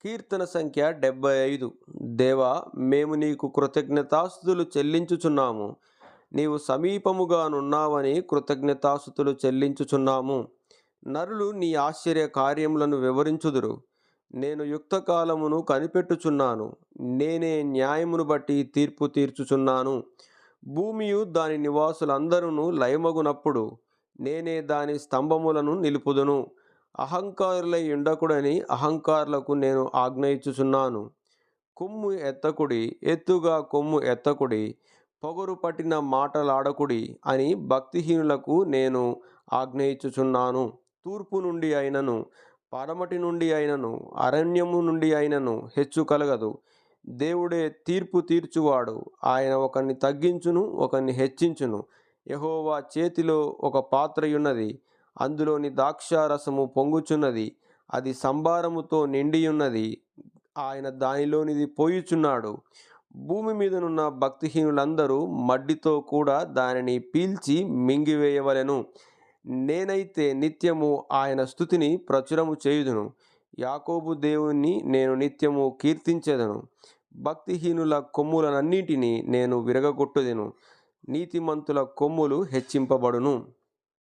కీర్తన సంఖ్య 75. దేవా, మేము నీకు కృతజ్ఞతాస్తుతులు చెల్లించుచున్నాము. నీవు సమీపముగానున్నావని కృతజ్ఞతాస్తుతులు చెల్లించుచున్నాము. నరులు నీ ఆశ్చర్య కార్యములను వివరించుదురు. నేను యుక్తకాలమును కనిపెట్టుచున్నాను. నేనే న్యాయమును బట్టి తీర్పు తీర్చుచున్నాను. భూమియు దాని నివాసులందరూ లయమగునప్పుడు నేనే దాని స్తంభములను నిలుపుదును. అహంకారులై ఉండకుడని అహంకారులకు నేను ఆజ్ఞ ఇచ్చుచున్నాను. కొమ్ము ఎత్తకుడి, ఎత్తుగా కొమ్ము ఎత్తకుడి, పొగరు పట్టిన మాటలాడకుడి అని భక్తిహీనులకు నేను ఆజ్ఞ ఇచ్చుచున్నాను. తూర్పు నుండి అయినను, పడమటి నుండి అయినను, అరణ్యము నుండి అయినను హెచ్చు కలగదు. దేవుడే తీర్పు తీర్చువాడు. ఆయన ఒకరిని తగ్గించును, ఒకరిని హెచ్చించును. యెహోవా చేతిలో ఒక పాత్రయున్నది. అందులోని ద్రాక్షారసము పొంగుచున్నది. అది సంభారముతో నిండియున్నది. ఆయన దానిలోనిది పోయుచున్నాడు. భూమి మీదనున్న భక్తిహీనులందరూ మడ్డితో కూడా దానిని పీల్చి మింగివేయవలెను. నేనైతే నిత్యము ఆయన స్తుతిని ప్రచురము చేయుదును. యాకోబు దేవుణ్ణి నేను నిత్యము కీర్తించెదను. భక్తిహీనుల కొమ్ములనన్నిటినీ నేను విరగగొట్టుదును. నీతిమంతుల కొమ్ములు హెచ్చింపబడును.